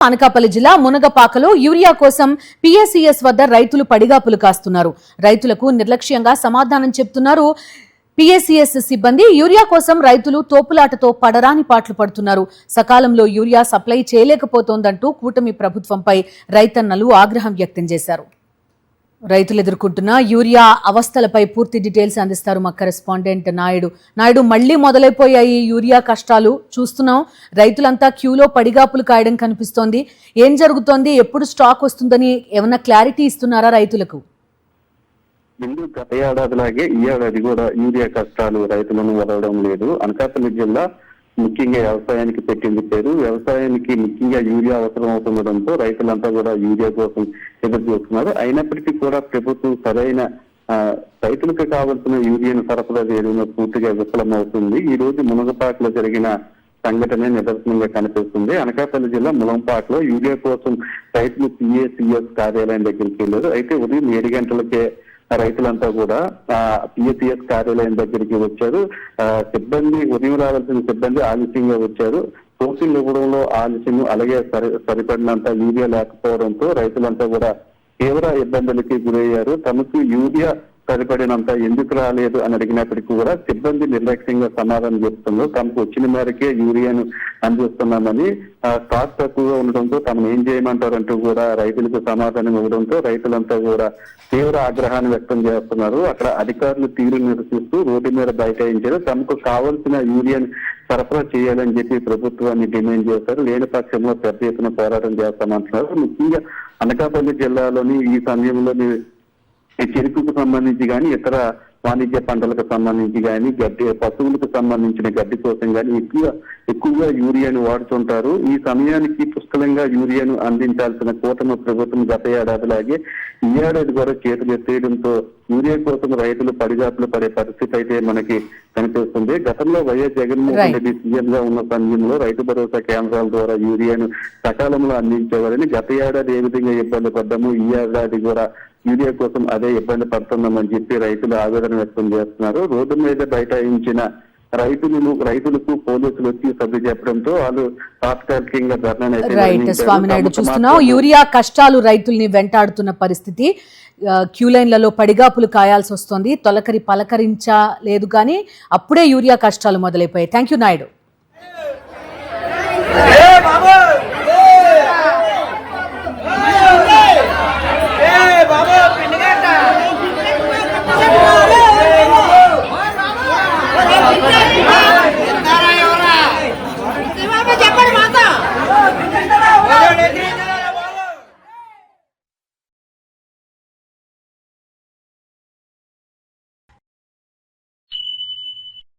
అనకాపల్లి జిల్లా మునగపాకలో యూరియా కోసం పిఎస్సిఎస్ వద్ద రైతులు పడిగాపులు కాస్తున్నారు. రైతులకు నిర్లక్ష్యంగా సమాధానం చెప్తున్నారు పిఎస్సిఎస్ సిబ్బంది. యూరియా కోసం రైతులు తోపులాటతో పడరాని పాట్లు పడుతున్నారు. సకాలంలో యూరియా సప్లై చేయలేకపోతోందంటూ కూటమి ప్రభుత్వంపై రైతన్నలు ఆగ్రహం వ్యక్తం చేశారు. రైతులు ఎదుర్కొంటున్న యూరియా అవస్థలపై పూర్తి డీటెయిల్స్ అందిస్తారు మా కరెస్పాండెంట్ నాయుడు. మళ్లీ మొదలైపోయాయి యూరియా కష్టాలు చూస్తున్నాం. రైతులంతా క్యూలో పడిగాపులు కాయడం కనిపిస్తోంది. ఏం జరుగుతోంది, ఎప్పుడు స్టాక్ వస్తుందని ఏమన్నా క్లారిటీ ఇస్తున్నారా రైతులకు? ముందు గత ఏడాదిలాగే ఈ ఏడాది కూడా యూరియా కష్టాలు రైతులను వదలడం లేదు. అనకాపల్లి జిల్లా ముఖ్యంగా వ్యవసాయానికి పెట్టింది పేరు. వ్యవసాయానికి ముఖ్యంగా యూరియా అవసరం అవుతుండడంతో రైతులంతా కూడా యూరియా కోసం ఎదురు చూస్తున్నారు. అయినప్పటికీ కూడా ప్రభుత్వం సరైన రైతులకు కావాల్సిన యూరియాను సరఫరా చేయడంలో పూర్తిగా విఫలమవుతుంది. ఈ రోజు మునగపాకలో జరిగిన సంఘటన నిదర్శనంగా కనిపిస్తుంది. అనకాపల్లి జిల్లా ములంపాకలో యూరియా కోసం రైతులు పిఎస్సిఎస్ కార్యాలయం దగ్గరికి వెళ్ళారు. అయితే ఉదయం 7 గంటలకే రైతులంతా కూడా పిఎస్సిఎస్ కార్యాలయం దగ్గరికి వచ్చారు. సిబ్బంది ఉదయం రావాల్సిన సిబ్బంది ఆలస్యంగా వచ్చారు. టోకెన్లు ఇవ్వడంలో ఆలస్యం, అలాగే సరిపడినంత యూరియా లేకపోవడంతో రైతులంతా కూడా తీవ్ర ఇబ్బందులకి గురయ్యారు. తమకు యూరియా సరిపడినంత ఎందుకు రాలేదు అని అడిగినప్పటికీ కూడా సిబ్బంది నిర్లక్ష్యంగా సమాధానం చెప్తున్నారు. తమకు వచ్చిన మేరకే యూరియాను అందిస్తున్నామని, స్టాక్ తక్కువగా ఉండడంతో తమను ఏం చేయమంటారంటూ కూడా రైతులకు సమాధానం ఇవ్వడంతో రైతులంతా కూడా తీవ్ర ఆగ్రహాన్ని వ్యక్తం చేస్తున్నారు. అక్కడ అధికారులు తీరు నిరసిస్తూ రోడ్డు మీద బైఠాయించారు. తమకు కావాల్సిన యూరియాను సరఫరా చేయాలని చెప్పి ప్రభుత్వాన్ని డిమాండ్ చేశారు. లేని పక్షంలో పెద్ద ఎత్తున పోరాటం చేస్తామంటున్నారు. ముఖ్యంగా అనకాపల్లి జిల్లాలోని ఈ సమయంలోని చెరుకుకు సంబంధించి కానీ, ఇతర వాణిజ్య పంటలకు సంబంధించి కానీ, గడ్డి పశువులకు సంబంధించిన గడ్డి కోసం కానీ ఎక్కువగా యూరియాను వాడుతుంటారు. ఈ సమయానికి పుష్కలంగా యూరియాను అందించాల్సిన కూటమి ప్రభుత్వం గత ఏడాదిలాగే ఈ ఏడాది కూడా చేతులు ఎత్తేయడంతో యూరియా కోసం రైతులు పడిగాపులు పడే పరిస్థితి అయితే మనకి కనిపిస్తుంది. గతంలో వైఎస్ జగన్మోహన్ రెడ్డి సీఎం గా ఉన్న సమయంలో రైతు భరోసా కేంద్రాల ద్వారా యూరియాను సకాలంలో అందించేవారని, గత ఏడాది ఏ విధంగా ఇబ్బంది పడ్డాము ఈ ఏడాది కూడా యూరియా కోసం అదే ఇబ్బంది పడుతున్నామని చెప్పి రైతులు ఆవేదన వ్యక్తం చేస్తున్నారు. రోడ్డు మీద బైఠాయించిన రైతులకు పోలీసులు వచ్చి సభ్యు చెప్పడంతో వాళ్ళు తాత్కాలికంగా స్వామినాయుడు చూస్తున్నాం. యూరియా కష్టాలు రైతుల్ని వెంటాడుతున్న పరిస్థితి. క్యూ లైన్లలో పడిగాపులు కాయాల్సి వస్తుంది. తొలకరి పలకరించలేదు కానీ అప్పుడే యూరియా కష్టాలు మొదలైపోయాయి. Thank you Naidu.